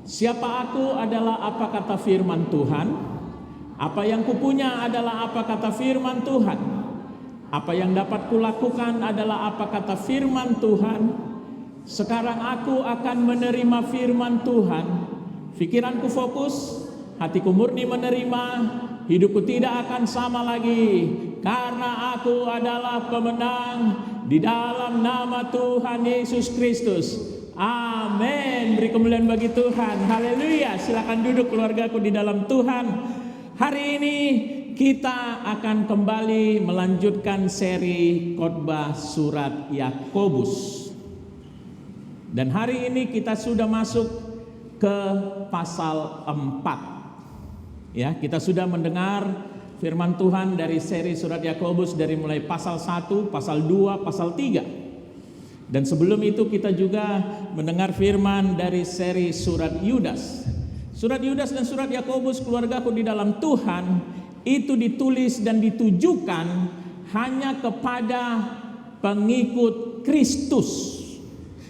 Siapa aku adalah apa kata firman Tuhan. Apa yang kupunya adalah apa kata firman Tuhan. Apa yang dapat kulakukan adalah apa kata firman Tuhan. Sekarang aku akan menerima firman Tuhan. Pikiranku fokus, hatiku murni menerima. Hidupku tidak akan sama lagi, karena aku adalah pemenang di dalam nama Tuhan Yesus Kristus. Amin. Beri kemuliaan bagi Tuhan. Haleluya. Silakan duduk keluargaku di dalam Tuhan. Hari ini kita akan kembali melanjutkan seri khotbah surat Yakobus. Dan hari ini kita sudah masuk ke pasal 4. Ya, kita sudah mendengar firman Tuhan dari seri surat Yakobus dari mulai pasal 1, pasal 2, pasal 3. Dan sebelum itu kita juga mendengar firman dari seri surat Yudas. Surat Yudas dan surat Yakobus, keluargaku di dalam Tuhan, itu ditulis dan ditujukan hanya kepada pengikut Kristus.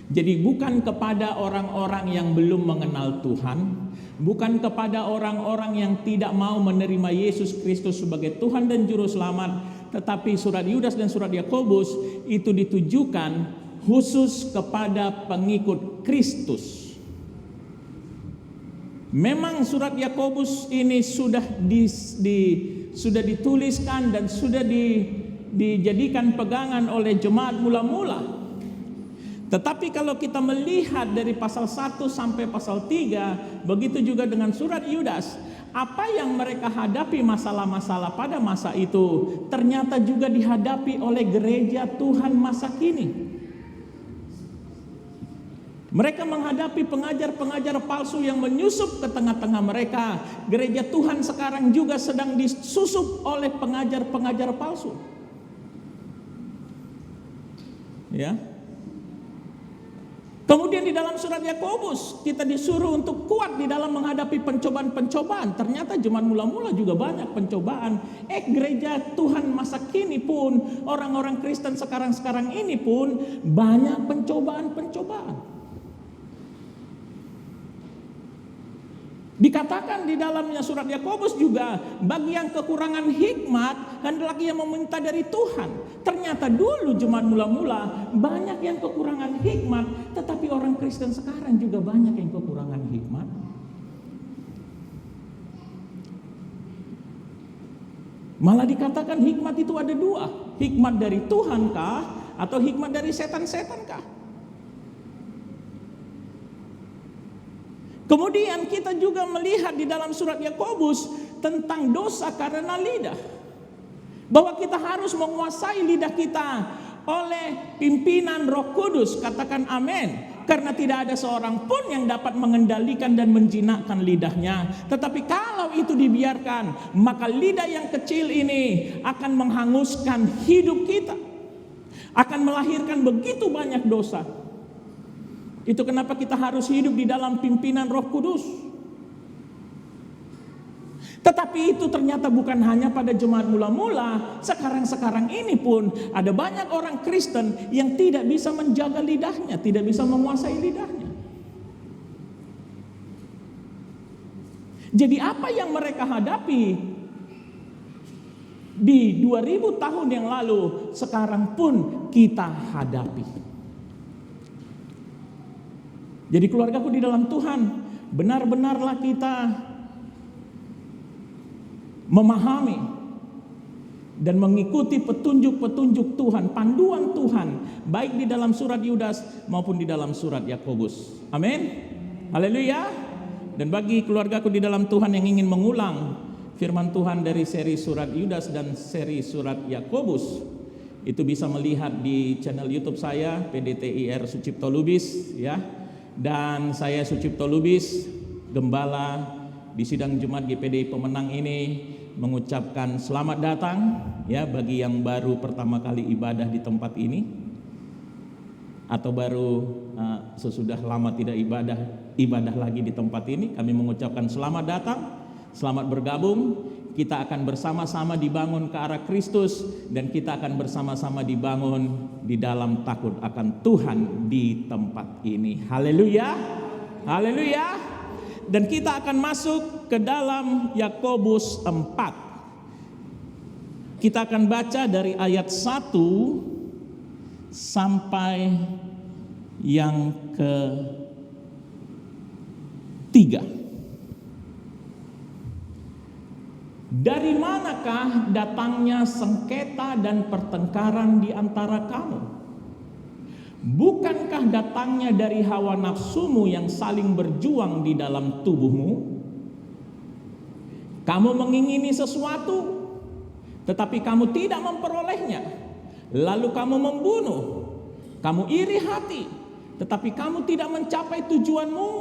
Jadi bukan kepada orang-orang yang belum mengenal Tuhan, bukan kepada orang-orang yang tidak mau menerima Yesus Kristus sebagai Tuhan dan Juru Selamat, tetapi surat Yudas dan surat Yakobus itu ditujukan khusus kepada pengikut Kristus. Memang surat Yakobus ini sudah dituliskan dan sudah dijadikan pegangan oleh jemaat mula-mula. Tetapi kalau kita melihat dari pasal 1 sampai pasal 3, begitu juga dengan surat Yudas, apa yang mereka hadapi masalah-masalah pada masa itu ternyata juga dihadapi oleh gereja Tuhan masa kini. Mereka menghadapi pengajar-pengajar palsu yang menyusup ke tengah-tengah mereka. Gereja Tuhan sekarang juga sedang disusup oleh pengajar-pengajar palsu. Ya. Kemudian di dalam surat Yakobus kita disuruh untuk kuat di dalam menghadapi pencobaan-pencobaan. Ternyata jemaat mula-mula juga banyak pencobaan. Gereja Tuhan masa kini pun, orang-orang Kristen sekarang-sekarang ini pun banyak pencobaan-pencobaan. Dikatakan di dalamnya surat Yakobus juga, bagi yang kekurangan hikmat hendaklah ia meminta dari Tuhan. Ternyata dulu jemaat mula-mula banyak yang kekurangan hikmat, tetapi orang Kristen sekarang juga banyak yang kekurangan hikmat. Malah dikatakan hikmat itu ada dua, hikmat dari Tuhan kah atau hikmat dari setan-setan kah? Kemudian kita juga melihat di dalam surat Yakobus tentang dosa karena lidah. Bahwa kita harus menguasai lidah kita oleh pimpinan Roh Kudus. Katakan amin. Karena tidak ada seorang pun yang dapat mengendalikan dan menjinakkan lidahnya. Tetapi kalau itu dibiarkan, maka lidah yang kecil ini akan menghanguskan hidup kita. Akan melahirkan begitu banyak dosa. Itu kenapa kita harus hidup di dalam pimpinan Roh Kudus. Tetapi itu ternyata bukan hanya pada jemaat mula-mula. Sekarang ini pun ada banyak orang Kristen yang tidak bisa menjaga lidahnya, tidak bisa menguasai lidahnya. Jadi apa yang mereka hadapi di 2000 tahun yang lalu, sekarang pun kita hadapi. Jadi keluargaku di dalam Tuhan, benar-benarlah kita memahami dan mengikuti petunjuk-petunjuk Tuhan, panduan Tuhan, baik di dalam surat Yudas maupun di dalam surat Yakobus. Amin. Haleluya. Dan bagi keluargaku di dalam Tuhan yang ingin mengulang firman Tuhan dari seri surat Yudas dan seri surat Yakobus, itu bisa melihat di channel YouTube saya PDTIR Sucipto Lubis, ya. Dan saya Sucipto Lubis, gembala di sidang Jumat GPDI Pemenang ini, mengucapkan selamat datang ya bagi yang baru pertama kali ibadah di tempat ini, atau baru sesudah lama tidak ibadah lagi di tempat ini. Kami mengucapkan selamat datang, selamat bergabung. Kita akan bersama-sama dibangun ke arah Kristus, dan kita akan bersama-sama dibangun di dalam takut akan Tuhan di tempat ini. Haleluya, haleluya. dan kita akan masuk ke dalam Yakobus 4. Kita akan baca dari ayat 1 sampai yang ke-3. Dari manakah datangnya sengketa dan pertengkaran di antara kamu? Bukankah datangnya dari hawa nafsumu yang saling berjuang di dalam tubuhmu? Kamu mengingini sesuatu, tetapi kamu tidak memperolehnya. Lalu kamu membunuh. Kamu iri hati, tetapi kamu tidak mencapai tujuanmu.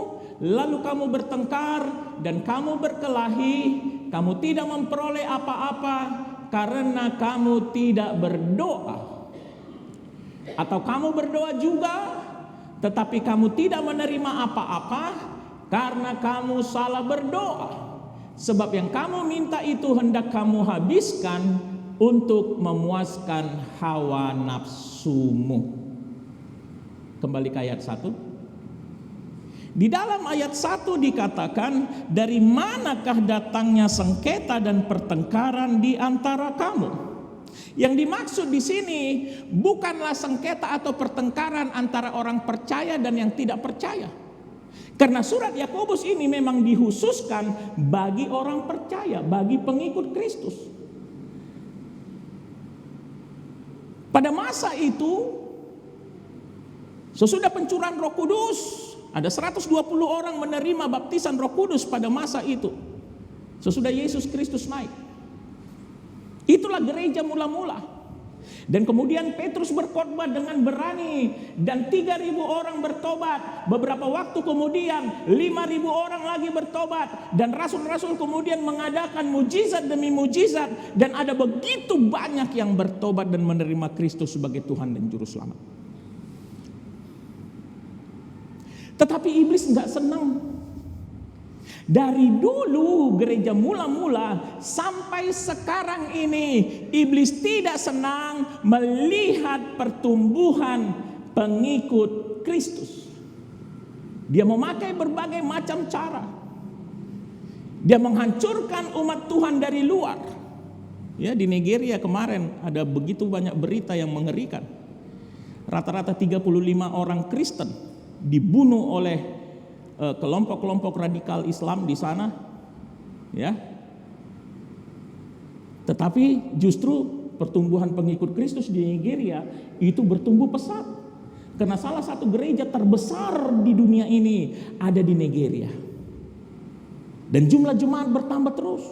Lalu kamu bertengkar dan kamu berkelahi. Kamu tidak memperoleh apa-apa karena kamu tidak berdoa. Atau kamu berdoa juga, tetapi kamu tidak menerima apa-apa karena kamu salah berdoa. Sebab yang kamu minta itu hendak kamu habiskan untuk memuaskan hawa nafsumu. Kembali ke ayat 1. Di dalam ayat 1 dikatakan, dari manakah datangnya sengketa dan pertengkaran di antara kamu? Yang dimaksud di sini bukanlah sengketa atau pertengkaran antara orang percaya dan yang tidak percaya. Karena surat Yakobus ini memang dikhususkan bagi orang percaya, bagi pengikut Kristus. Pada masa itu, sesudah pencurahan Roh Kudus, ada 120 orang menerima baptisan Roh Kudus pada masa itu. Sesudah Yesus Kristus naik. Itulah gereja mula-mula. Dan kemudian Petrus berkhotbah dengan berani dan 3.000 orang bertobat. Beberapa waktu kemudian 5.000 orang lagi bertobat. Dan rasul-rasul kemudian mengadakan mujizat demi mujizat. Dan ada begitu banyak yang bertobat dan menerima Kristus sebagai Tuhan dan Juru Selamat. Tetapi iblis enggak senang. Dari dulu gereja mula-mula sampai sekarang ini, iblis tidak senang melihat pertumbuhan pengikut Kristus. Dia memakai berbagai macam cara. Dia menghancurkan umat Tuhan dari luar. Ya, di Nigeria kemarin ada begitu banyak berita yang mengerikan. Rata-rata 35 orang Kristen dibunuh oleh kelompok-kelompok radikal Islam di sana, ya. Tetapi justru pertumbuhan pengikut Kristus di Nigeria itu bertumbuh pesat, karena salah satu gereja terbesar di dunia ini ada di Nigeria, dan jumlah jemaat bertambah terus.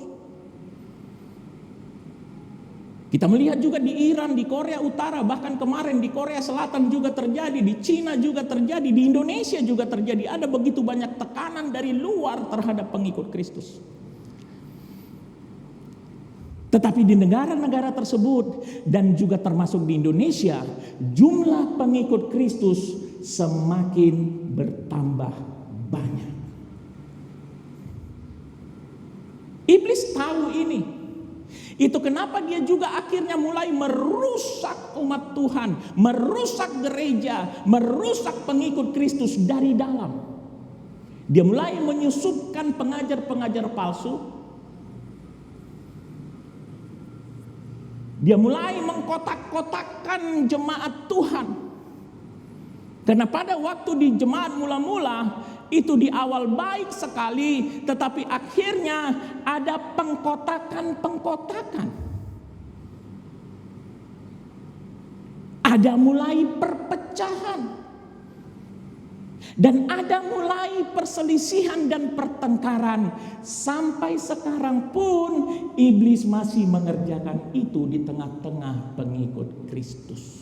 Kita melihat juga di Iran, di Korea Utara, bahkan kemarin di Korea Selatan juga terjadi, di Cina juga terjadi, di Indonesia juga terjadi. Ada begitu banyak tekanan dari luar terhadap pengikut Kristus. Tetapi di negara-negara tersebut dan juga termasuk di Indonesia, jumlah pengikut Kristus semakin bertambah banyak. Iblis tahu ini. Itu kenapa dia juga akhirnya mulai merusak umat Tuhan, merusak gereja, merusak pengikut Kristus dari dalam. Dia mulai menyusupkan pengajar-pengajar palsu. Dia mulai mengkotak-kotakkan jemaat Tuhan. Karena pada waktu di jemaat mula-mula itu di awal baik sekali, tetapi akhirnya ada pengkotakan. Ada mulai perpecahan. Dan ada mulai perselisihan dan pertengkaran. Sampai sekarang pun iblis masih mengerjakan itu di tengah-tengah pengikut Kristus.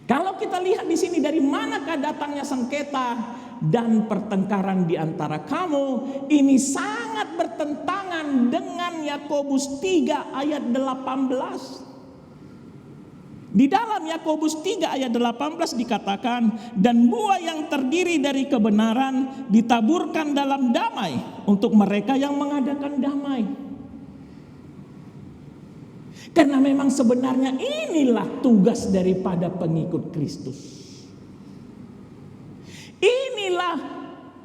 Kalau kita lihat di sini, dari manakah datangnya sengketa dan pertengkaran di antara kamu? Ini sangat bertentangan dengan Yakobus 3 ayat 18. Di dalam Yakobus 3 ayat 18 dikatakan, dan buah yang terdiri dari kebenaran ditaburkan dalam damai untuk mereka yang mengadakan damai. Karena memang sebenarnya inilah tugas daripada pengikut Kristus. Inilah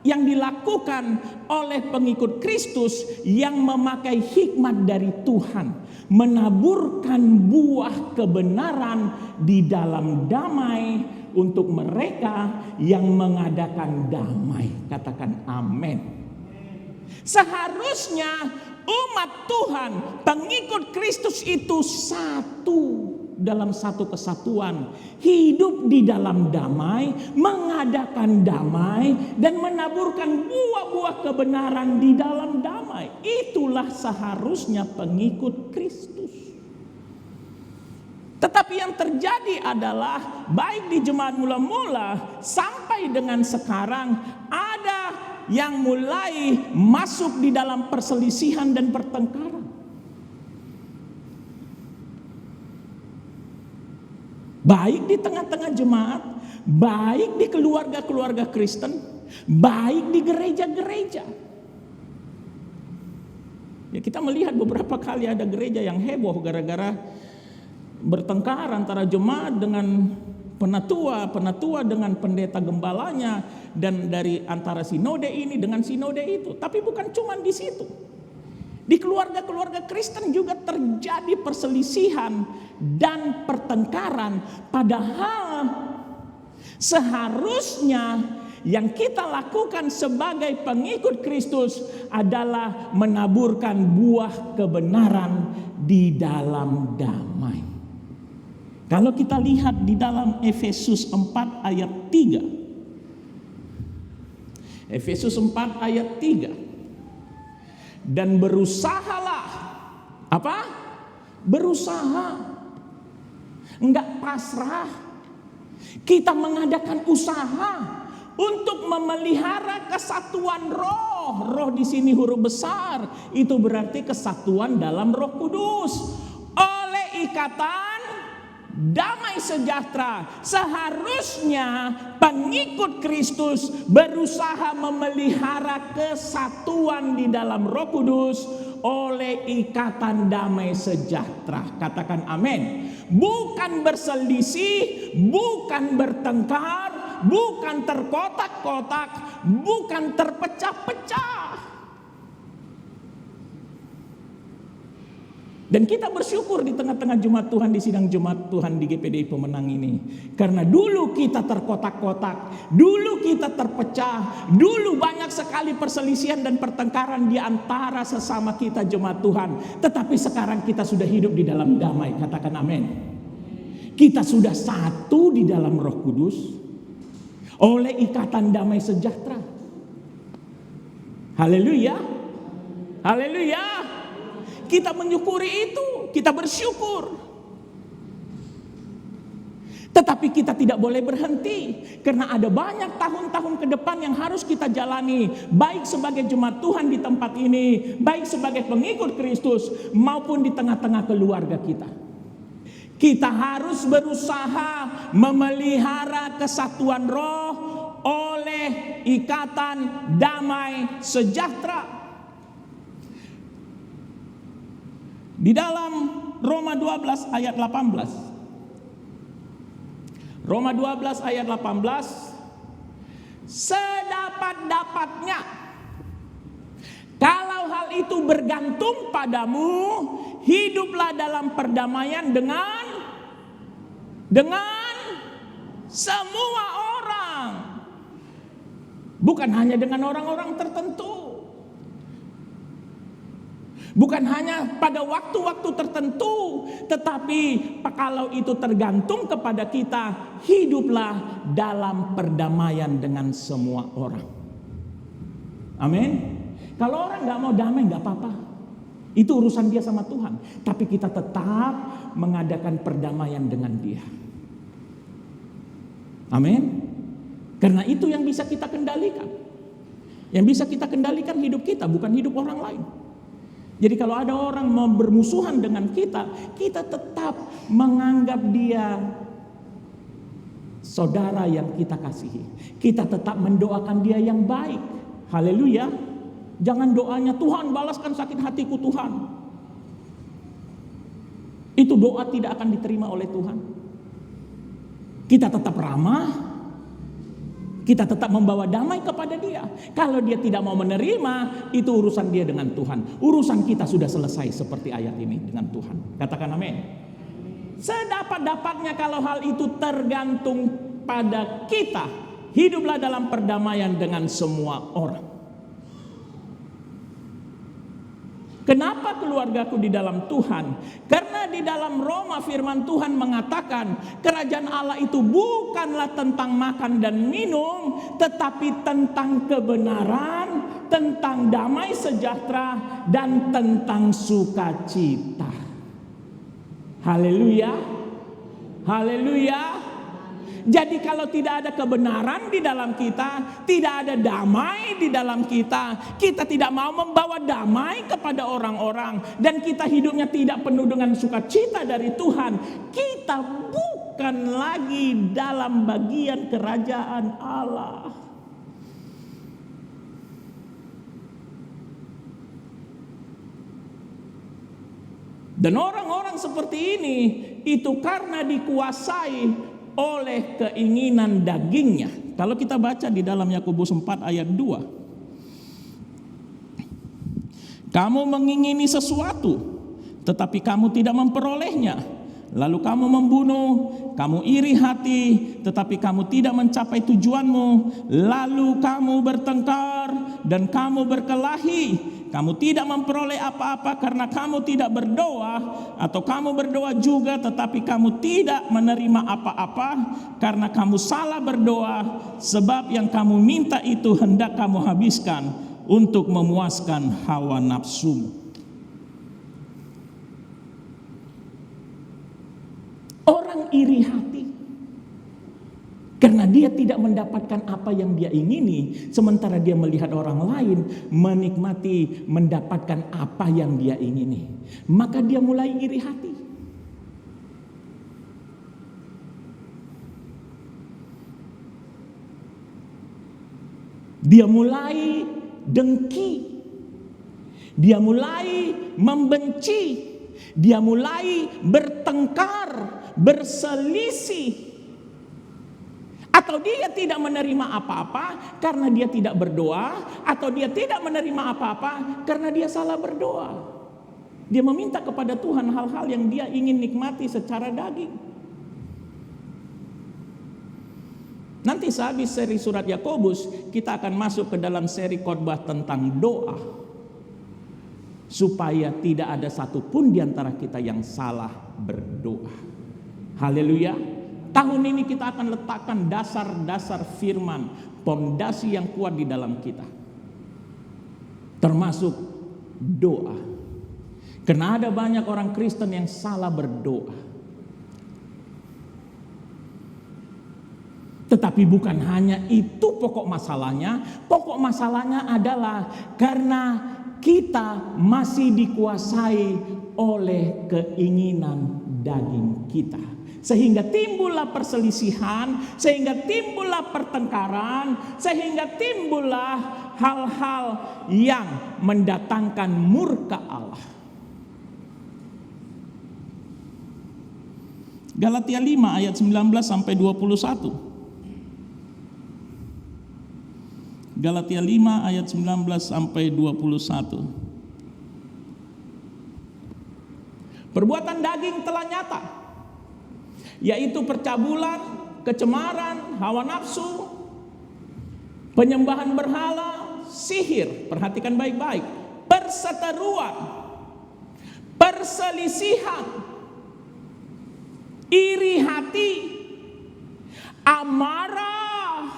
yang dilakukan oleh pengikut Kristus yang memakai hikmat dari Tuhan, menaburkan buah kebenaran di dalam damai untuk mereka yang mengadakan damai. Katakan amin. Seharusnya umat Tuhan, pengikut Kristus itu satu dalam satu kesatuan, hidup di dalam damai, mengadakan damai, dan menaburkan buah-buah kebenaran di dalam damai. Itulah seharusnya pengikut Kristus. Tetapi yang terjadi adalah baik di jemaat mula-mula sampai dengan sekarang, ada yang mulai masuk di dalam perselisihan dan pertengkaran. Baik di tengah-tengah jemaat, baik di keluarga-keluarga Kristen, baik di gereja-gereja. Ya, kita melihat beberapa kali ada gereja yang heboh gara-gara bertengkar antara jemaat dengan penatua dengan pendeta gembalanya, dan dari antara sinode ini dengan sinode itu. Tapi bukan cuma di situ. Di keluarga-keluarga Kristen juga terjadi perselisihan dan pertengkaran. Padahal seharusnya yang kita lakukan sebagai pengikut Kristus adalah menaburkan buah kebenaran di dalam damai. Kalau kita lihat di dalam Efesus 4 ayat 3. Efesus 4 ayat 3. Dan berusahalah. Apa? Berusaha. Enggak pasrah. Kita mengadakan usaha untuk memelihara kesatuan roh. Roh di sini huruf besar. Itu berarti kesatuan dalam Roh Kudus. Oleh ikatan damai sejahtera. Seharusnya pengikut Kristus berusaha memelihara kesatuan di dalam Roh Kudus oleh ikatan damai sejahtera. Katakan amin. Bukan berselisih, bukan bertengkar, bukan terkotak-kotak, bukan terpecah-pecah. Dan kita bersyukur di tengah-tengah Jumat Tuhan, di sidang Jumat Tuhan di GPDI Pemenang ini. Karena dulu kita terkotak-kotak, dulu kita terpecah, dulu banyak sekali perselisihan dan pertengkaran di antara sesama kita jemaat Tuhan. Tetapi sekarang kita sudah hidup di dalam damai, katakan amin. Kita sudah satu di dalam Roh Kudus oleh ikatan damai sejahtera. Haleluya. Haleluya. Kita menyukuri itu, kita bersyukur. Tetapi kita tidak boleh berhenti, karena ada banyak tahun-tahun ke depan yang harus kita jalani, baik sebagai jemaat Tuhan di tempat ini, baik sebagai pengikut Kristus, maupun di tengah-tengah keluarga kita. Kita harus berusaha memelihara kesatuan roh oleh ikatan damai sejahtera. Di dalam Roma 12 ayat 18. Roma 12 ayat 18. Sedapat-dapatnya, kalau hal itu bergantung padamu, hiduplah dalam perdamaian dengan semua orang. Bukan hanya dengan orang-orang tertentu. Bukan hanya pada waktu-waktu tertentu, tetapi kalau itu tergantung kepada kita, hiduplah dalam perdamaian dengan semua orang. Amin. Kalau orang gak mau damai gak apa-apa, itu urusan dia sama Tuhan. Tapi kita tetap mengadakan perdamaian dengan dia. Amin. Karena itu yang bisa kita kendalikan. Yang bisa kita kendalikan hidup kita, bukan hidup orang lain. Jadi kalau ada orang mau bermusuhan dengan kita, kita tetap menganggap dia saudara yang kita kasihi. Kita tetap mendoakan dia yang baik. Haleluya. Jangan doanya, Tuhan balaskan sakit hatiku Tuhan. Itu doa tidak akan diterima oleh Tuhan. Kita tetap ramah. Kita tetap membawa damai kepada dia. Kalau dia tidak mau menerima, itu urusan dia dengan Tuhan. Urusan kita sudah selesai seperti ayat ini dengan Tuhan. Katakan amin. Sedapat-dapatnya kalau hal itu tergantung pada kita, hiduplah dalam perdamaian dengan semua orang. Kenapa keluargaku di dalam Tuhan? Karena di dalam Roma firman Tuhan mengatakan kerajaan Allah itu bukanlah tentang makan dan minum, tetapi tentang kebenaran, tentang damai sejahtera, dan tentang sukacita. Haleluya. Haleluya. Jadi kalau tidak ada kebenaran di dalam kita, tidak ada damai di dalam kita, kita tidak mau membawa damai kepada orang-orang, dan kita hidupnya tidak penuh dengan sukacita dari Tuhan, kita bukan lagi dalam bagian kerajaan Allah. Dan orang-orang seperti ini itu karena dikuasai oleh keinginan dagingnya. Kalau kita baca di dalam Yakobus 4 ayat 2. Kamu mengingini sesuatu, tetapi kamu tidak memperolehnya. Lalu kamu membunuh, kamu iri hati, tetapi kamu tidak mencapai tujuanmu. Lalu kamu bertengkar dan kamu berkelahi. Kamu tidak memperoleh apa-apa karena kamu tidak berdoa, atau kamu berdoa juga tetapi kamu tidak menerima apa-apa karena kamu salah berdoa, sebab yang kamu minta itu hendak kamu habiskan untuk memuaskan hawa nafsumu. Orang iri hati karena dia tidak mendapatkan apa yang dia ingini, sementara dia melihat orang lain menikmati mendapatkan apa yang dia ingini. Maka dia mulai iri hati. Dia mulai dengki. Dia mulai membenci. Dia mulai bertengkar, berselisih. Atau dia tidak menerima apa-apa karena dia tidak berdoa, atau dia tidak menerima apa-apa karena dia salah berdoa. Dia meminta kepada Tuhan hal-hal yang dia ingin nikmati secara daging. Nanti sehabis seri surat Yakobus, kita akan masuk ke dalam seri khotbah tentang doa, supaya tidak ada satupun di antara kita yang salah berdoa. Haleluya. Tahun ini kita akan letakkan dasar-dasar firman, pondasi yang kuat di dalam kita, termasuk doa. Karena ada banyak orang Kristen yang salah berdoa. Tetapi bukan hanya itu pokok masalahnya. Pokok masalahnya adalah karena kita masih dikuasai oleh keinginan daging kita. Sehingga timbullah perselisihan, sehingga timbullah pertengkaran, sehingga timbullah hal-hal yang mendatangkan murka Allah. Galatia 5 ayat 19 sampai 21. Galatia 5 ayat 19 sampai 21. Perbuatan daging telah nyata, yaitu percabulan, kecemaran, hawa nafsu, penyembahan berhala, sihir, perhatikan baik-baik, perseteruan, perselisihan, iri hati, amarah,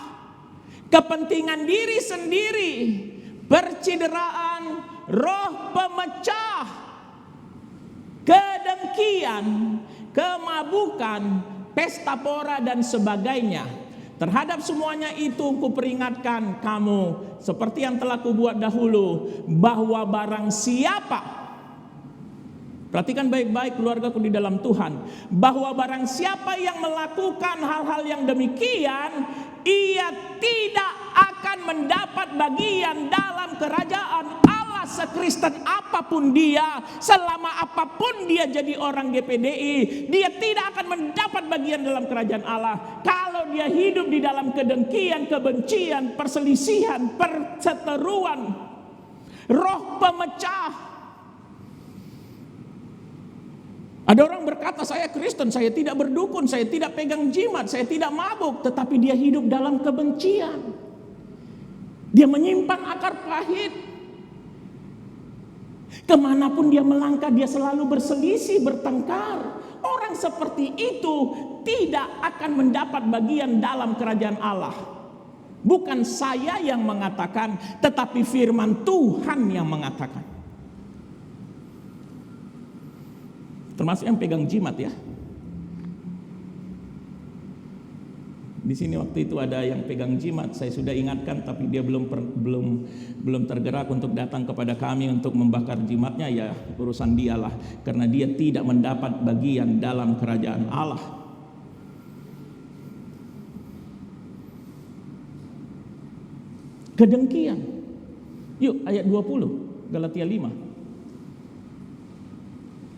kepentingan diri sendiri, percideraan, roh pemecah, kedengkian, kemabukan, pesta pora dan sebagainya. Terhadap semuanya itu kuperingatkan kamu, seperti yang telah kubuat dahulu, bahwa barang siapa, perhatikan baik-baik keluargaku di dalam Tuhan, bahwa barang siapa yang melakukan hal-hal yang demikian, ia tidak akan mendapat bagian dalam kerajaan Allah. sekristen apapun dia, selama apapun dia jadi orang GPDI, dia tidak akan mendapat bagian dalam kerajaan Allah. Kalau dia hidup di dalam kedengkian, kebencian, perselisihan, perseteruan, roh pemecah. Ada orang berkata, saya Kristen, saya tidak berdukun, saya tidak pegang jimat, saya tidak mabuk. Tetapi dia hidup dalam kebencian. Dia menyimpan akar pahit. Kemanapun dia melangkah, dia selalu berselisih, bertengkar. Orang seperti itu tidak akan mendapat bagian dalam kerajaan Allah. Bukan saya yang mengatakan, tetapi firman Tuhan yang mengatakan. Termasuk yang pegang jimat ya. Di sini waktu itu ada yang pegang jimat, saya sudah ingatkan, tapi dia belum tergerak untuk datang kepada kami untuk membakar jimatnya. Ya urusan dialah, karena dia tidak mendapat bagian dalam kerajaan Allah. Kedengkian. Yuk ayat 20 Galatia 5.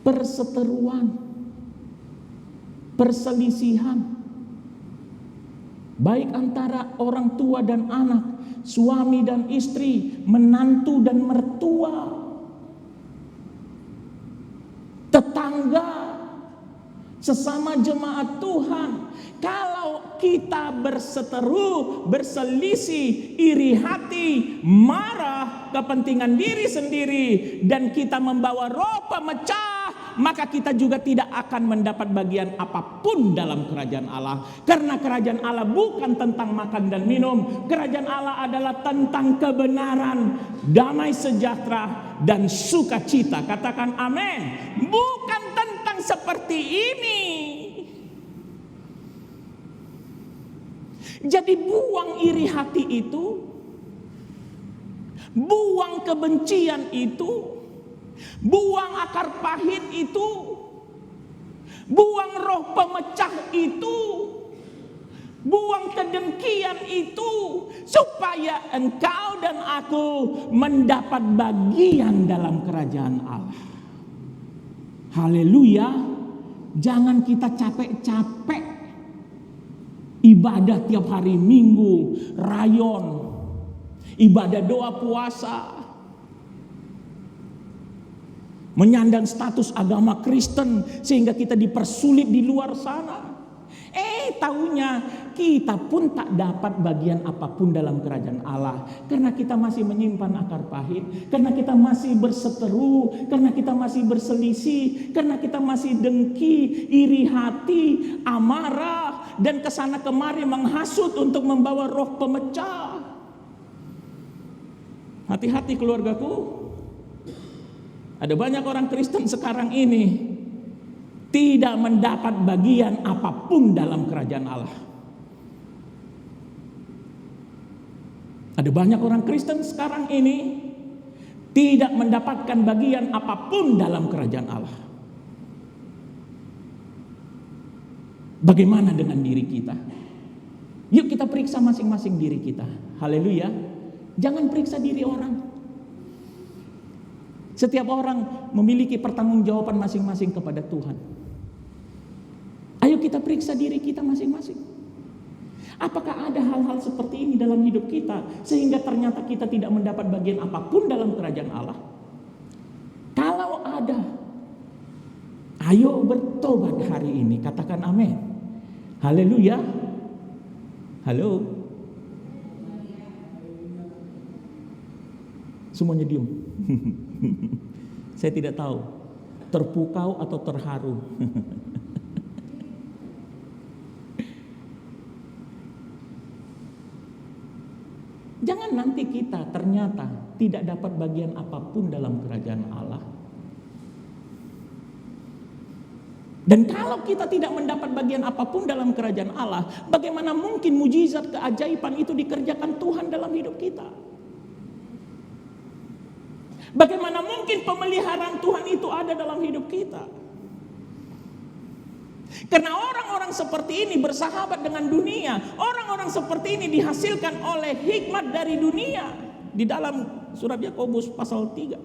Perseteruan, perselisihan, baik antara orang tua dan anak, suami dan istri, menantu dan mertua, tetangga, sesama jemaat Tuhan. Kalau kita berseteru, berselisih, iri hati, marah, kepentingan diri sendiri, dan kita membawa roh pemecah, maka kita juga tidak akan mendapat bagian apapun dalam kerajaan Allah. Karena kerajaan Allah bukan tentang makan dan minum. Kerajaan Allah adalah tentang kebenaran, damai sejahtera, dan sukacita. Katakan amin. Bukan tentang seperti ini. Jadi buang iri hati itu, buang kebencian itu, buang akar pahit itu, buang roh pemecah itu, buang kedengkian itu, supaya engkau dan aku mendapat bagian dalam kerajaan Allah. Haleluya. Jangan kita capek-capek ibadah tiap hari Minggu, rayon, ibadah doa puasa, menyandang status agama Kristen sehingga kita dipersulit di luar sana. Taunya kita pun tak dapat bagian apapun dalam kerajaan Allah, karena kita masih menyimpan akar pahit, karena kita masih berseteru, karena kita masih berselisih, karena kita masih dengki, iri hati, amarah, dan kesana kemari menghasut untuk membawa roh pemecah. Hati-hati keluargaku. Ada banyak orang Kristen sekarang ini tidak mendapat bagian apapun dalam kerajaan Allah. Ada banyak orang Kristen sekarang ini tidak mendapatkan bagian apapun dalam kerajaan Allah. Bagaimana dengan diri kita? Yuk kita periksa masing-masing diri kita. Haleluya. Jangan periksa diri orang. Setiap orang memiliki pertanggungjawaban masing-masing kepada Tuhan. Ayo kita periksa diri kita masing-masing. Apakah ada hal-hal seperti ini dalam hidup kita sehingga ternyata kita tidak mendapat bagian apapun dalam kerajaan Allah? Kalau ada, ayo bertobat hari ini. Katakan amin. Haleluya. Halo. Semuanya diam. Saya tidak tahu terpukau atau terharu. Jangan nanti kita ternyata tidak dapat bagian apapun dalam kerajaan Allah. Dan kalau kita tidak mendapat bagian apapun dalam kerajaan Allah, bagaimana mungkin mujizat keajaiban itu dikerjakan Tuhan dalam hidup kita? Bagaimana mungkin pemeliharaan Tuhan itu ada dalam hidup kita? Karena orang-orang seperti ini bersahabat dengan dunia. Orang-orang seperti ini dihasilkan oleh hikmat dari dunia. Di dalam surat Yakobus pasal 3.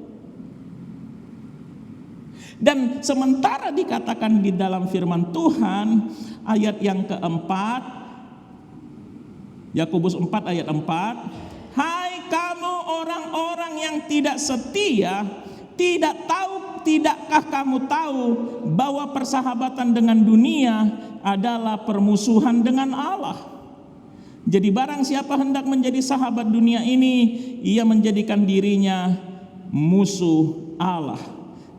Dan sementara dikatakan di dalam firman Tuhan ayat yang keempat, Yakobus 4 ayat 4, hai kamu orang-orang yang tidak setia, tidakkah kamu tahu bahwa persahabatan dengan dunia adalah permusuhan dengan Allah? Jadi barang siapa hendak menjadi sahabat dunia ini, ia menjadikan dirinya musuh Allah.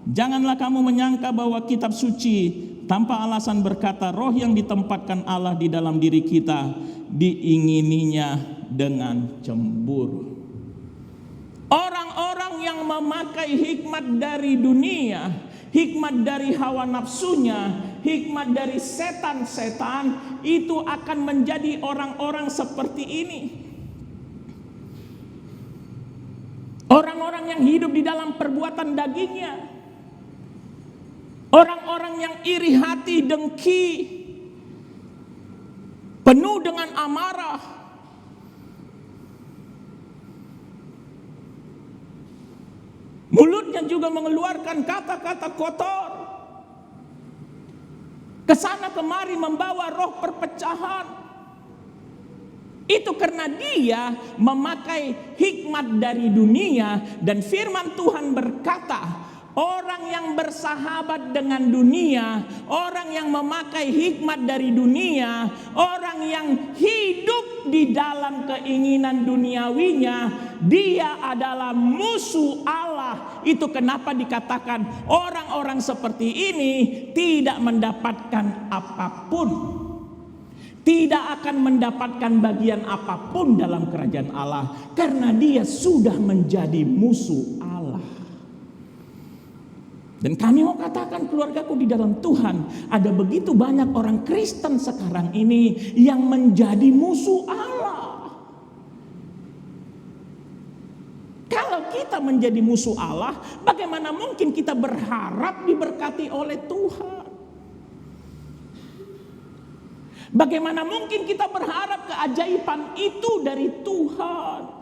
Janganlah kamu menyangka bahwa kitab suci tanpa alasan berkata roh yang ditempatkan Allah di dalam diri kita diingininya dengan cemburu. Orang-orang yang memakai hikmat dari dunia, hikmat dari hawa nafsunya, hikmat dari setan-setan, itu akan menjadi orang-orang seperti ini. Orang-orang yang hidup di dalam perbuatan dagingnya, orang-orang yang iri hati, dengki, penuh dengan amarah, mulutnya juga mengeluarkan kata-kata kotor, kesana kemari membawa roh perpecahan. Itu karena dia memakai hikmat dari dunia. Dan firman Tuhan berkata, orang yang bersahabat dengan dunia, orang yang memakai hikmat dari dunia, orang yang hidup di dalam keinginan duniawinya, dia adalah musuh Allah. Itu kenapa dikatakan orang-orang seperti ini tidak mendapatkan apapun, tidak akan mendapatkan bagian apapun dalam kerajaan Allah, karena dia sudah menjadi musuh Allah. Dan kami mau katakan, keluargaku di dalam Tuhan, ada begitu banyak orang Kristen sekarang ini yang menjadi musuh Allah. Kalau kita menjadi musuh Allah, bagaimana mungkin kita berharap diberkati oleh Tuhan? Bagaimana mungkin kita berharap keajaiban itu dari Tuhan?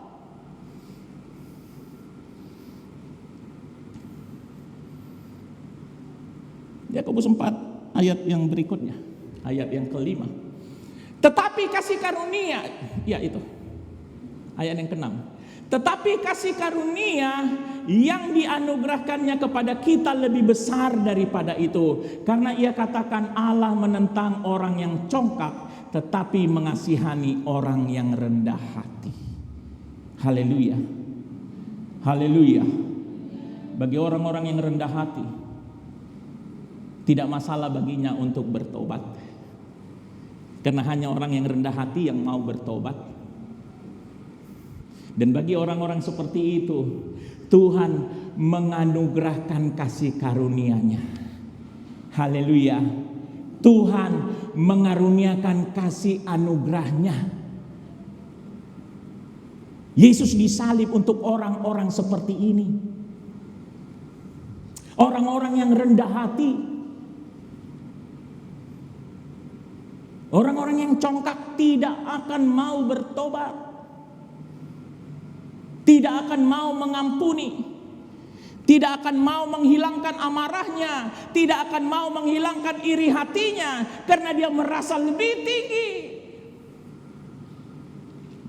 Yakobus 4 ayat yang berikutnya, ayat yang kelima. Tetapi kasih karunia, ya itu ayat yang ke-6. Tetapi kasih karunia yang dianugerahkannya kepada kita lebih besar daripada itu. Karena ia katakan Allah menentang orang yang congkak, tetapi mengasihani orang yang rendah hati. Haleluya. Haleluya. Bagi orang-orang yang rendah hati, tidak masalah baginya untuk bertobat. Karena hanya orang yang rendah hati yang mau bertobat. Dan bagi orang-orang seperti itu, Tuhan menganugerahkan kasih karunia-Nya. Haleluya. Tuhan mengaruniakan kasih anugerah-Nya. Yesus disalib untuk orang-orang seperti ini. Orang-orang yang rendah hati. Orang-orang yang congkak tidak akan mau bertobat. Tidak akan mau mengampuni, tidak akan mau menghilangkan amarahnya, tidak akan mau menghilangkan iri hatinya, karena dia merasa lebih tinggi.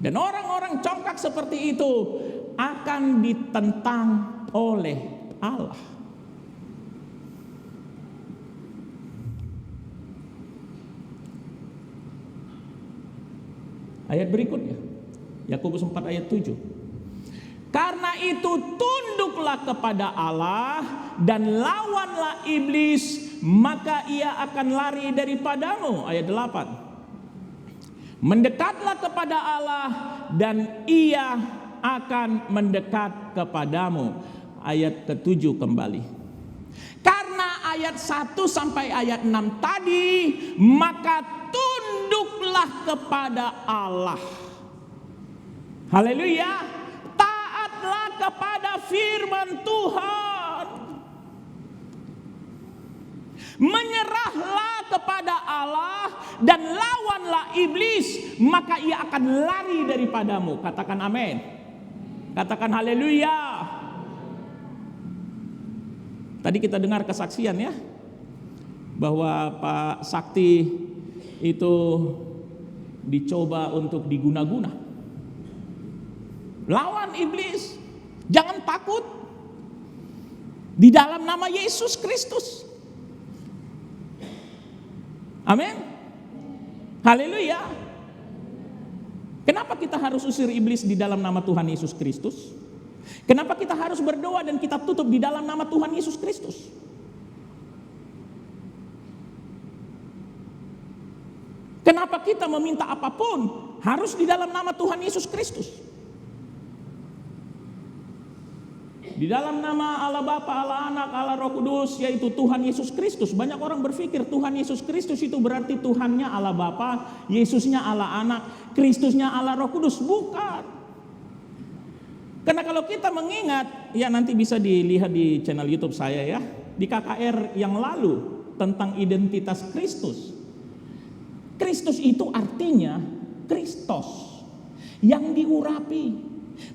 Dan orang-orang congkak seperti itu akan ditentang oleh Allah. Ayat berikutnya, Yakobus 4 ayat 7. Karena itu tunduklah kepada Allah dan lawanlah iblis, maka ia akan lari daripadamu. Ayat 8. Mendekatlah kepada Allah dan ia akan mendekat kepadamu. Ayat ke-7 kembali. Karena ayat 1 sampai ayat 6 tadi, maka tunduklah kepada Allah. Haleluya. Kepada firman Tuhan, menyerahlah kepada Allah dan lawanlah iblis, maka ia akan lari daripadamu. Katakan amin. Katakan haleluya. Tadi kita dengar kesaksian ya, bahwa Pak Sakti itu dicoba untuk diguna-guna. Lawan iblis, jangan takut. Di dalam nama Yesus Kristus. Amin. Haleluya. Kenapa kita harus usir iblis di dalam nama Tuhan Yesus Kristus? Kenapa kita harus berdoa dan kita tutup di dalam nama Tuhan Yesus Kristus? Kenapa kita meminta apapun harus di dalam nama Tuhan Yesus Kristus? Di dalam nama Allah Bapa, Allah Anak, Allah Roh Kudus, yaitu Tuhan Yesus Kristus. Banyak orang berpikir Tuhan Yesus Kristus itu berarti Tuhannya Allah Bapa, Yesusnya Allah Anak, Kristusnya Allah Roh Kudus. Bukan. Karena kalau kita mengingat, ya nanti bisa dilihat di channel YouTube saya ya, di KKR yang lalu tentang identitas Kristus. Kristus itu artinya Kristos yang diurapi,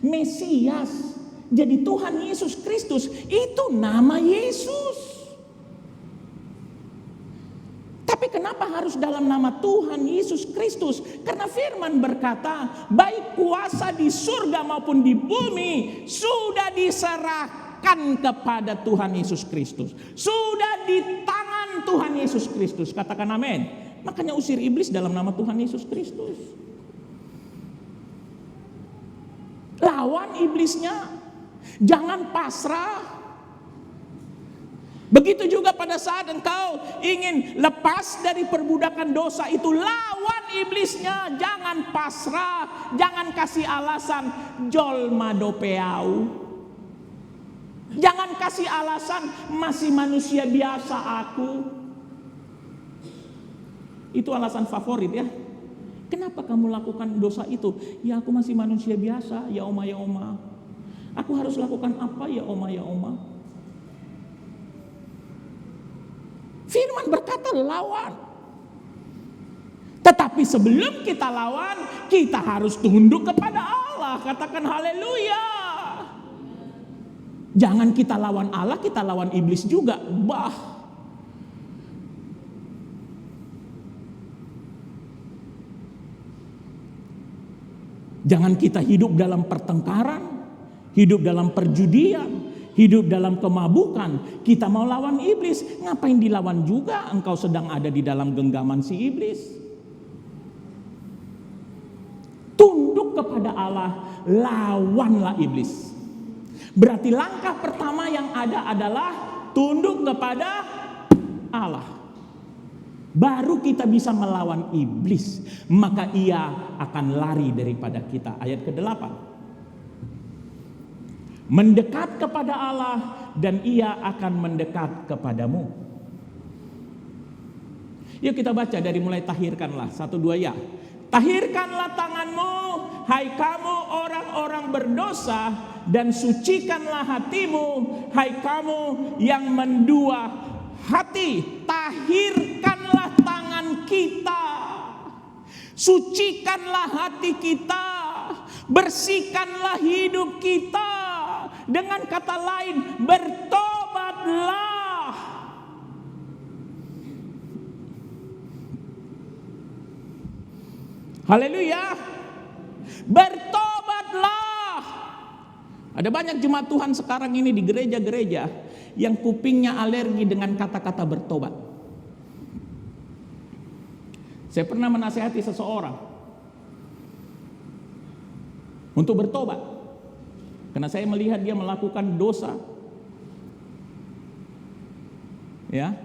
Mesias. Jadi Tuhan Yesus Kristus itu nama Yesus. Tapi kenapa harus dalam nama Tuhan Yesus Kristus? Karena firman berkata, baik kuasa di surga maupun di bumi sudah diserahkan kepada Tuhan Yesus Kristus. Sudah di tangan Tuhan Yesus Kristus. Katakan amin. Makanya usir iblis dalam nama Tuhan Yesus Kristus. Lawan iblisnya. Jangan pasrah. Begitu juga pada saat engkau ingin lepas dari perbudakan dosa itu, lawan iblisnya. Jangan pasrah, jangan kasih alasan jol madopeau. Jangan kasih alasan masih manusia biasa aku. Itu alasan favorit ya. Kenapa kamu lakukan dosa itu? Ya aku masih manusia biasa, ya oma ya oma. Aku harus lakukan apa ya oma ya oma? Firman berkata lawan. Tetapi sebelum kita lawan, kita harus tunduk kepada Allah. Katakan haleluya. Jangan kita lawan Allah, kita lawan iblis juga. Bah. Jangan kita hidup dalam pertengkaran. Hidup dalam perjudian, hidup dalam kemabukan. Kita mau lawan iblis, ngapain dilawan juga? Engkau sedang ada di dalam genggaman si iblis. Tunduk kepada Allah, lawanlah iblis. Berarti langkah pertama yang ada adalah tunduk kepada Allah. Baru kita bisa melawan iblis, maka ia akan lari daripada kita. Ayat ke-8. Mendekat kepada Allah dan ia akan mendekat kepadamu. Yuk kita baca dari mulai tahirkanlah. 1, 2 ya. Tahirkanlah tanganmu, hai kamu orang-orang berdosa, dan sucikanlah hatimu, hai kamu yang mendua hati. Tahirkanlah tangan kita, sucikanlah hati kita, bersihkanlah hidup kita. Dengan kata lain, bertobatlah. Haleluya. Bertobatlah. Ada banyak jemaat Tuhan sekarang ini di gereja-gereja yang kupingnya alergi dengan kata-kata bertobat. Saya pernah menasihati seseorang untuk bertobat. Karena saya melihat dia melakukan dosa. Ya.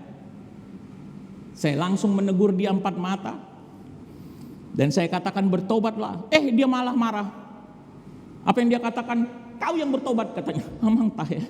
Saya langsung menegur dia 4 mata. Dan saya katakan bertobatlah. Dia malah marah. Apa yang dia katakan? Kau yang bertobat katanya. Memang tah ya.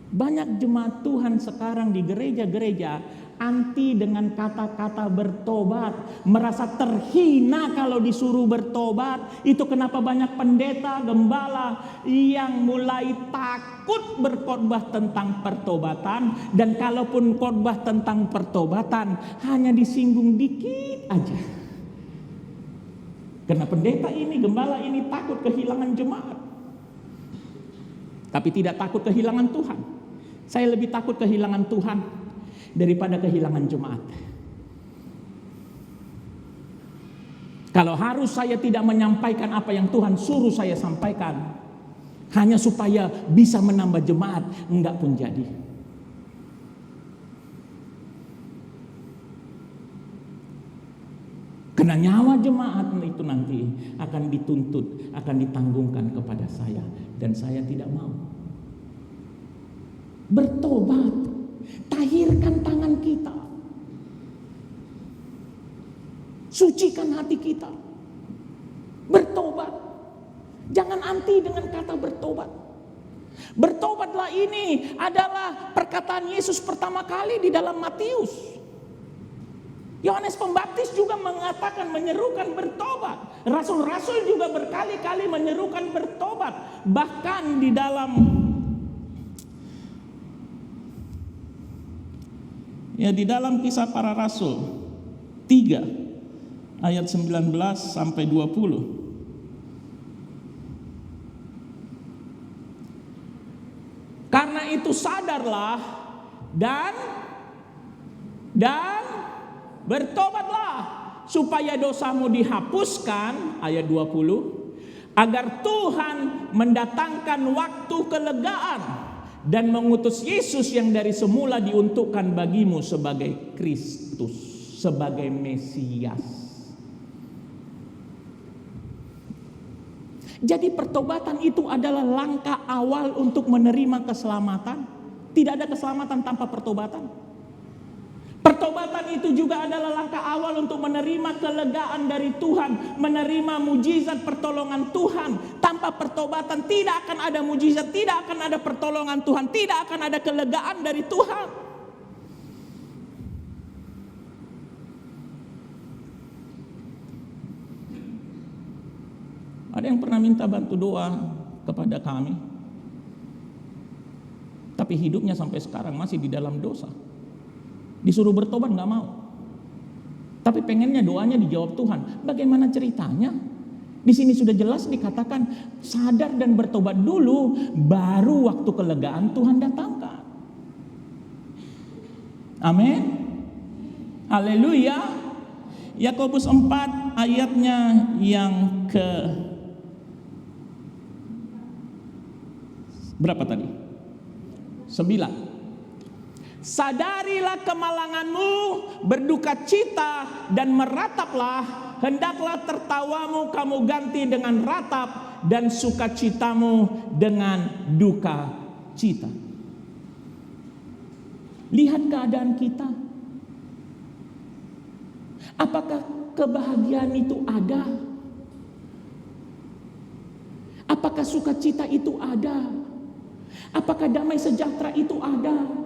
Banyak jemaat Tuhan sekarang di gereja-gereja anti dengan kata-kata bertobat, merasa terhina kalau disuruh bertobat. Itu kenapa banyak pendeta, gembala yang mulai takut berkhotbah tentang pertobatan, dan kalaupun khotbah tentang pertobatan hanya disinggung dikit aja. Karena pendeta ini, gembala ini takut kehilangan jemaat. tapi tidak takut kehilangan Tuhan. Saya lebih takut kehilangan Tuhan daripada kehilangan jemaat. Kalau harus saya tidak menyampaikan apa yang Tuhan suruh saya sampaikan, hanya supaya bisa menambah jemaat, enggak pun jadi. Karena nyawa jemaat itu nanti akan dituntut, akan ditanggungkan kepada saya. Dan saya tidak mau. Bertobat, tahirkan tangan kita, sucikan hati kita, bertobat. Jangan anti dengan kata bertobat. Bertobatlah ini adalah perkataan Yesus pertama kali di dalam Matius. Yohanes Pembaptis juga mengatakan, menyerukan bertobat. Rasul-rasul juga berkali-kali menyerukan bertobat. Bahkan di dalam Kisah Para Rasul 3 ayat 19 sampai 20. Karena itu sadarlah dan bertobatlah supaya dosamu dihapuskan, ayat 20, agar Tuhan mendatangkan waktu kelegaan dan mengutus Yesus yang dari semula diuntukkan bagimu sebagai Kristus, sebagai Mesias. Jadi pertobatan itu adalah langkah awal untuk menerima keselamatan. Tidak ada keselamatan tanpa pertobatan. Pertobatan itu juga adalah langkah awal untuk menerima kelegaan dari Tuhan, menerima mujizat pertolongan Tuhan. Tanpa pertobatan tidak akan ada mujizat, tidak akan ada pertolongan Tuhan, tidak akan ada kelegaan dari Tuhan. Ada yang pernah minta bantu doa kepada kami, tapi hidupnya sampai sekarang masih di dalam dosa. Disuruh bertobat nggak mau, tapi pengennya doanya dijawab Tuhan. Bagaimana ceritanya? Di sini sudah jelas dikatakan sadar dan bertobat dulu, baru waktu kelegaan Tuhan datangkan. Amin. Haleluya. Yakobus 4 ayatnya yang ke berapa tadi? 9. Sadarilah kemalanganmu, berduka cita dan merataplah. Hendaklah tertawamu kamu ganti dengan ratap dan sukacitamu dengan duka cita. Lihat keadaan kita. Apakah kebahagiaan itu ada? Apakah sukacita itu ada? Apakah damai sejahtera itu ada?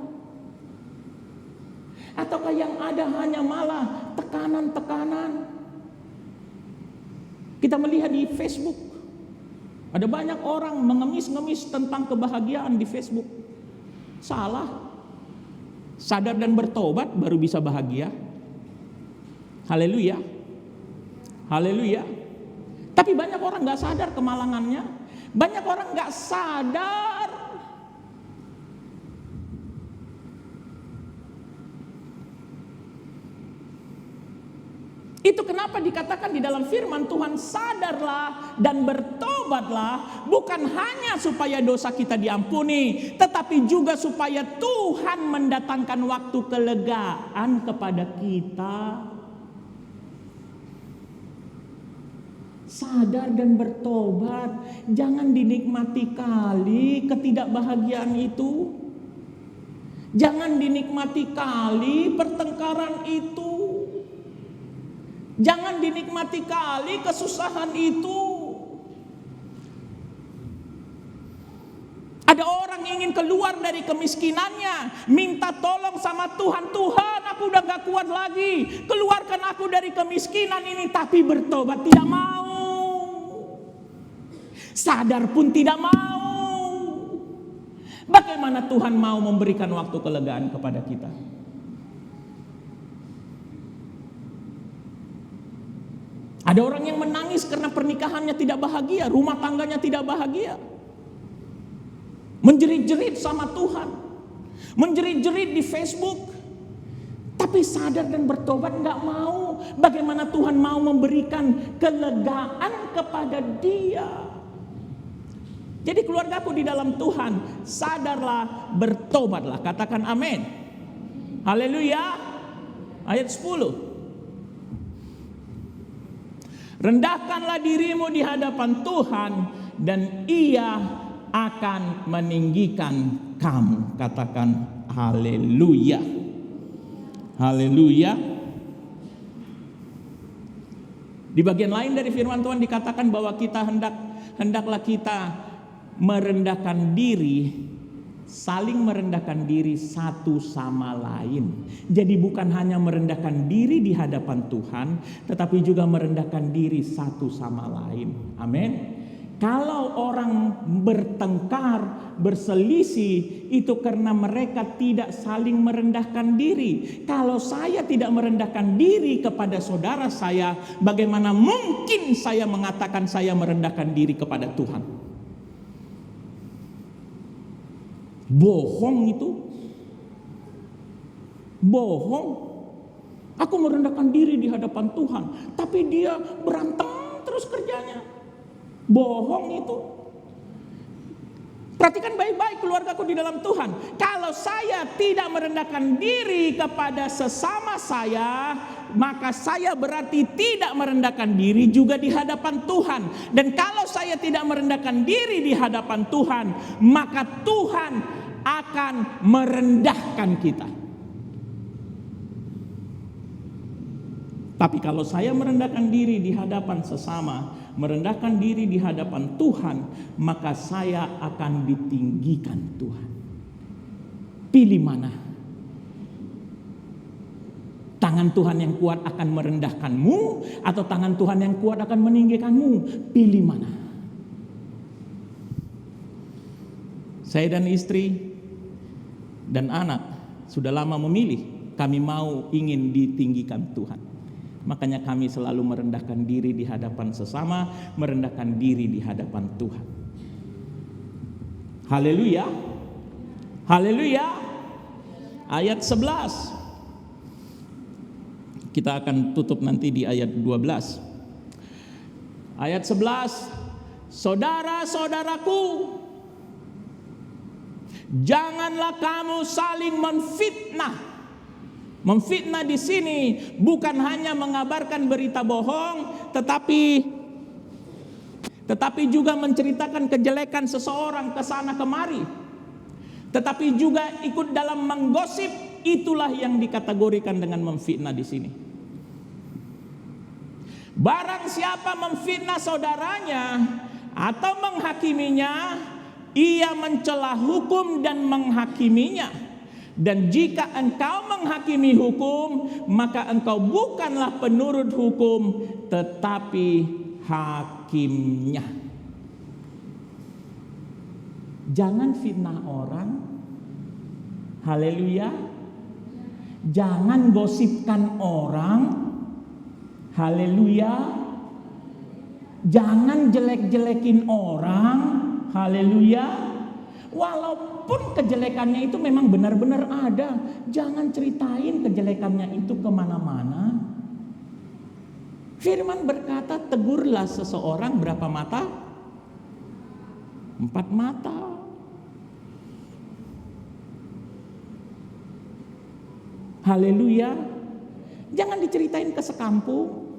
Ataukah yang ada hanya malah tekanan-tekanan? Kita melihat di Facebook, ada banyak orang mengemis-ngemis tentang kebahagiaan di Facebook. Salah. Sadar dan bertobat baru bisa bahagia. Haleluya. Haleluya. Tapi banyak orang gak sadar kemalangannya. Banyak orang gak sadar itu. Kenapa dikatakan di dalam firman Tuhan, sadarlah dan bertobatlah, bukan hanya supaya dosa kita diampuni, tetapi juga supaya Tuhan mendatangkan waktu kelegaan kepada kita. Sadar dan bertobat, jangan dinikmati kali ketidakbahagiaan itu. Jangan dinikmati kali pertengkaran itu. Jangan dinikmati kali kesusahan itu. Ada orang ingin keluar dari kemiskinannya, minta tolong sama Tuhan. Tuhan, aku udah gak kuat lagi, keluarkan aku dari kemiskinan ini. Tapi bertobat tidak mau. Sadar pun tidak mau. Bagaimana Tuhan mau memberikan waktu kelegaan kepada kita? Ada orang yang menangis karena pernikahannya tidak bahagia, rumah tangganya tidak bahagia. menjerit-jerit sama Tuhan, menjerit-jerit di Facebook, tapi sadar dan bertobat nggak mau. Bagaimana Tuhan mau memberikan kelegaan kepada dia? Jadi keluargaku di dalam Tuhan, sadarlah, bertobatlah. Katakan amin. Haleluya. Ayat 10. Rendahkanlah dirimu di hadapan Tuhan dan Ia akan meninggikan kamu. Katakan haleluya. Haleluya. Di bagian lain dari firman Tuhan dikatakan bahwa kita hendaklah kita merendahkan diri, saling merendahkan diri satu sama lain. Jadi bukan hanya merendahkan diri di hadapan Tuhan, tetapi juga merendahkan diri satu sama lain. Amin. Kalau orang bertengkar, berselisih, itu karena mereka tidak saling merendahkan diri. Kalau saya tidak merendahkan diri kepada saudara saya, bagaimana mungkin saya mengatakan saya merendahkan diri kepada Tuhan? Bohong itu. Bohong. Aku merendahkan diri di hadapan Tuhan, tapi dia berantem terus kerjanya. Bohong itu. Perhatikan baik-baik keluargaku di dalam Tuhan. Kalau saya tidak merendahkan diri kepada sesama saya, maka saya berarti tidak merendahkan diri juga di hadapan Tuhan. Dan kalau saya tidak merendahkan diri di hadapan Tuhan, maka Tuhan akan merendahkan kita. Tapi kalau saya merendahkan diri di hadapan sesama, merendahkan diri di hadapan Tuhan, maka saya akan ditinggikan Tuhan. Pilih mana? Tangan Tuhan yang kuat akan merendahkanmu, atau tangan Tuhan yang kuat akan meninggikanmu? Pilih mana? Saya dan istri dan anak sudah lama memilih, kami ingin ditinggikan Tuhan. Makanya kami selalu merendahkan diri di hadapan sesama, merendahkan diri di hadapan Tuhan. Haleluya. Haleluya. Ayat 11. Kita akan tutup nanti di ayat 12. Ayat 11. Saudara-saudaraku, janganlah kamu saling memfitnah. Memfitnah di sini bukan hanya mengabarkan berita bohong, tetapi juga menceritakan kejelekan seseorang ke sana kemari. Tetapi juga ikut dalam menggosip, itulah yang dikategorikan dengan memfitnah di sini. Barang siapa memfitnah saudaranya atau menghakiminya, ia mencela hukum dan menghakiminya. Dan jika engkau menghakimi hukum, maka engkau bukanlah penurut hukum, tetapi hakimnya. Jangan fitnah orang. Haleluya. Jangan gosipkan orang. Haleluya. Jangan jelek-jelekin orang. Haleluya. Walaupun kejelekannya itu memang benar-benar ada, jangan ceritain kejelekannya itu kemana-mana. Firman berkata, tegurlah seseorang berapa mata? 4 mata. Haleluya. Jangan diceritain ke sekampung.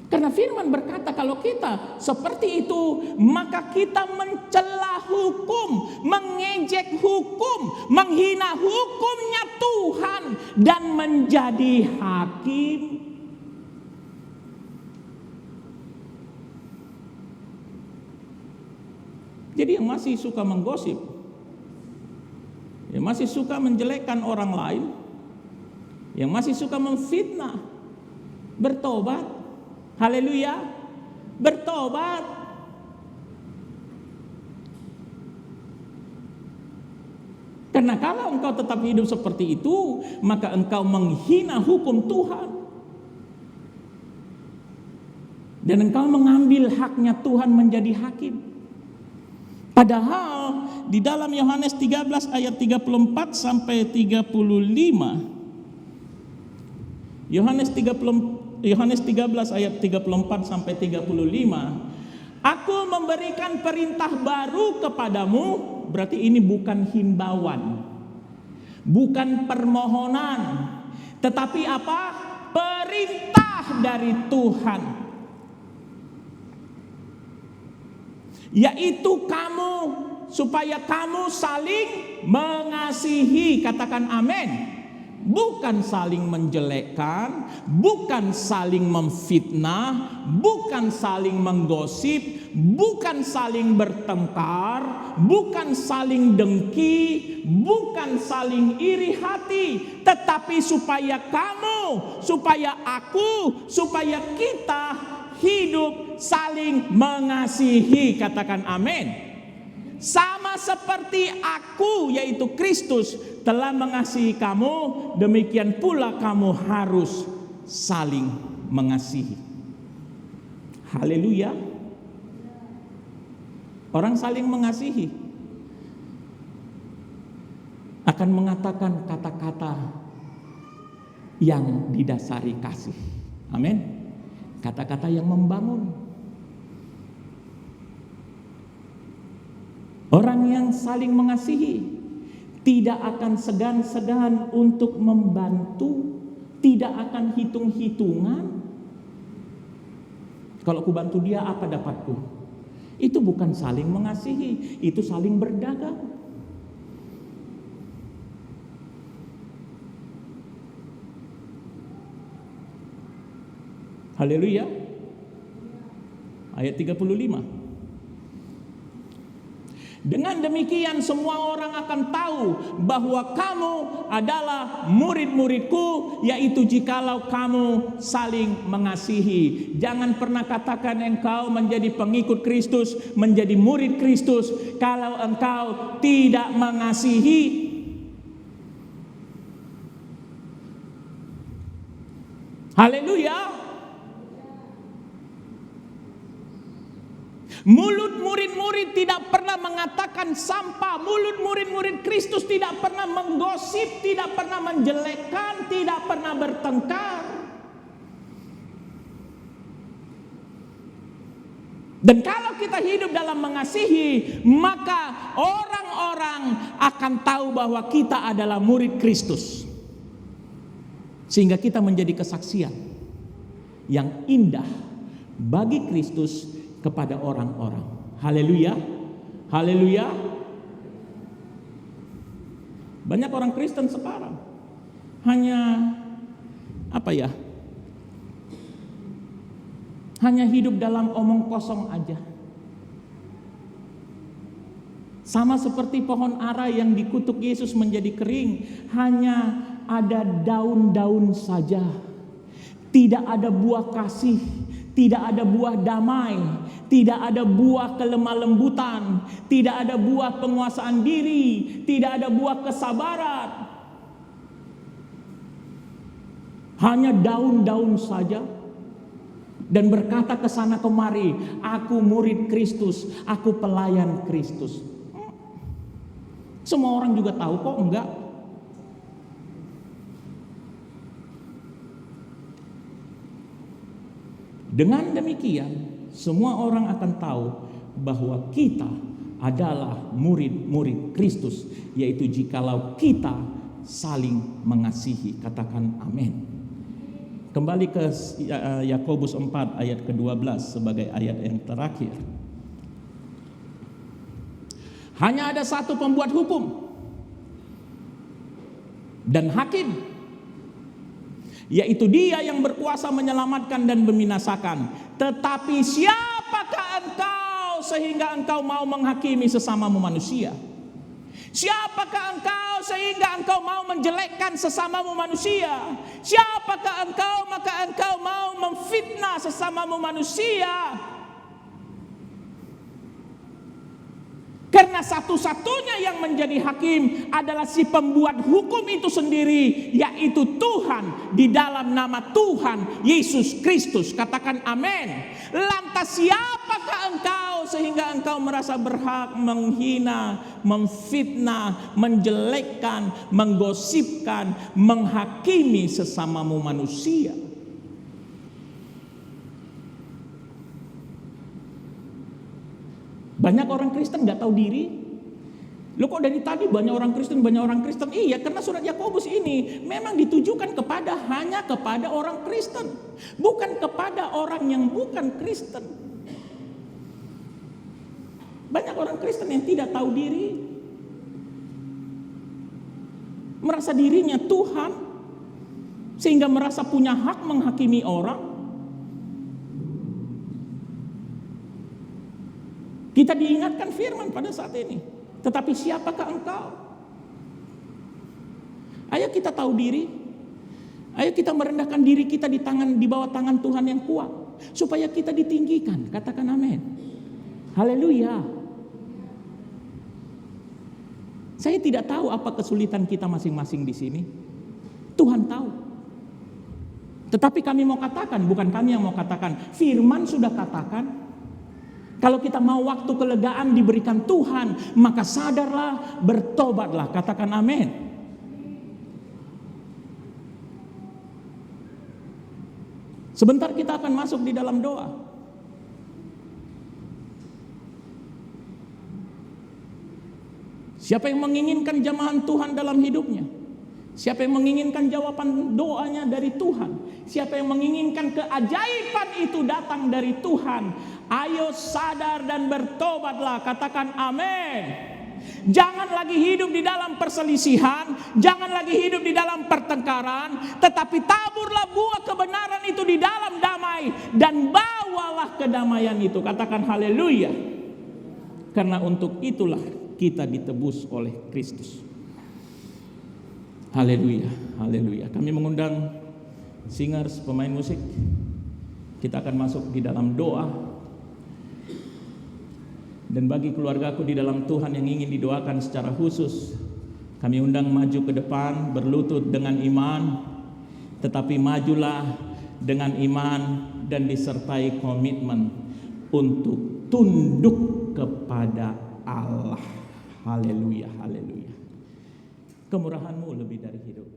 Karena firman berkata kalau kita seperti itu, maka kita mencela hukum, mengejek hukum, menghina hukumnya Tuhan, dan menjadi hakim. Jadi yang masih suka menggosip, yang masih suka menjelekkan orang lain, yang masih suka memfitnah, bertobat. Haleluya, bertobat. Karena kalau engkau tetap hidup seperti itu, maka engkau menghina hukum Tuhan. Dan engkau mengambil haknya Tuhan menjadi hakim. Padahal di dalam Yohanes 13 ayat 34 sampai 35, Yohanes 13 ayat 34 sampai 35, aku memberikan perintah baru kepadamu. Berarti ini bukan himbauan, bukan permohonan, tetapi apa? Perintah dari Tuhan, yaitu kamu, supaya kamu saling mengasihi. Katakan amin. Bukan saling menjelekkan, bukan saling memfitnah, bukan saling menggosip, bukan saling bertengkar, bukan saling dengki, bukan saling iri hati, tetapi supaya kamu, supaya aku, supaya kita hidup saling mengasihi. Katakan amin. Sama seperti aku, yaitu Kristus, telah mengasihi kamu, demikian pula kamu harus saling mengasihi. Haleluya. Orang saling mengasihi akan mengatakan kata-kata yang didasari kasih. Amin. Kata-kata yang membangun. Orang yang saling mengasihi tidak akan segan-segan untuk membantu, tidak akan hitung-hitungan. Kalau ku bantu dia, apa dapatku? Itu bukan saling mengasihi, itu saling berdagang. Haleluya. Ayat 35. Dengan demikian semua orang akan tahu bahwa kamu adalah murid-muridku, yaitu jikalau kamu saling mengasihi. Jangan pernah katakan engkau menjadi pengikut Kristus, menjadi murid Kristus, kalau engkau tidak mengasihi. Haleluya. Mulut murid-murid tidak pernah mengatakan sampah. Mulut murid-murid Kristus tidak pernah menggosip, tidak pernah menjelekkan, tidak pernah bertengkar. Dan kalau kita hidup dalam mengasihi, maka orang-orang akan tahu bahwa kita adalah murid Kristus. Sehingga kita menjadi kesaksian yang indah bagi Kristus kepada orang-orang. Haleluya. Haleluya. Banyak orang Kristen sekarang hanya hanya hidup dalam omong kosong aja. Sama seperti pohon ara yang dikutuk Yesus menjadi kering, hanya ada daun-daun saja. Tidak ada buah kasih, tidak ada buah damai, tidak ada buah kelemah lembutan, tidak ada buah penguasaan diri, tidak ada buah kesabaran. Hanya daun-daun saja. Dan berkata ke sana kemari, aku murid Kristus, aku pelayan Kristus. Semua orang juga tahu kok, enggak? Dengan demikian, semua orang akan tahu bahwa kita adalah murid-murid Kristus, yaitu jikalau kita saling mengasihi. Katakan amin. Kembali ke Yakobus 4 ayat ke-12 sebagai ayat yang terakhir. Hanya ada satu pembuat hukum dan hakim, yaitu Dia yang berkuasa menyelamatkan dan membinasakan. Tetapi siapakah engkau sehingga engkau mau menghakimi sesamamu manusia? Siapakah engkau sehingga engkau mau menjelekkan sesamamu manusia? Siapakah engkau maka engkau mau memfitnah sesamamu manusia? Karena satu-satunya yang menjadi hakim adalah si pembuat hukum itu sendiri, yaitu Tuhan di dalam nama Tuhan Yesus Kristus. Katakan amin. Lantas siapakah engkau sehingga engkau merasa berhak menghina, memfitnah, menjelekkan, menggosipkan, menghakimi sesamamu manusia? Banyak orang Kristen gak tahu diri. Loh kok dari tadi banyak orang Kristen? Iya, karena surat Yakobus ini memang ditujukan hanya kepada orang Kristen, bukan kepada orang yang bukan Kristen. Banyak orang Kristen yang tidak tahu diri, merasa dirinya Tuhan, sehingga merasa punya hak menghakimi orang. Kita diingatkan firman pada saat ini. Tetapi siapakah engkau? Ayo kita tahu diri. Ayo kita merendahkan diri kita di bawah tangan Tuhan yang kuat, supaya kita ditinggikan. Katakan amin. Haleluya. Saya tidak tahu apa kesulitan kita masing-masing di sini. Tuhan tahu. Tetapi kami mau katakan, bukan kami yang mau katakan. Firman sudah katakan. Kalau kita mau waktu kelegaan diberikan Tuhan, maka sadarlah, bertobatlah. Katakan amin. Sebentar kita akan masuk di dalam doa. Siapa yang menginginkan jamahan Tuhan dalam hidupnya? Siapa yang menginginkan jawaban doanya dari Tuhan? Siapa yang menginginkan keajaiban itu datang dari Tuhan? Ayo sadar dan bertobatlah. Katakan amin. Jangan lagi hidup di dalam perselisihan, jangan lagi hidup di dalam pertengkaran, tetapi taburlah buah kebenaran itu di dalam damai, dan bawalah kedamaian itu. Katakan haleluya. Karena untuk itulah kita ditebus oleh Kristus. Haleluya, haleluya. Kami mengundang singers, pemain musik. Kita akan masuk di dalam doa. Dan bagi keluargaku di dalam Tuhan yang ingin didoakan secara khusus, kami undang maju ke depan berlutut dengan iman. Tetapi majulah dengan iman dan disertai komitmen untuk tunduk kepada Allah. Haleluya, haleluya. Kemurahan-Mu lebih dari hidup.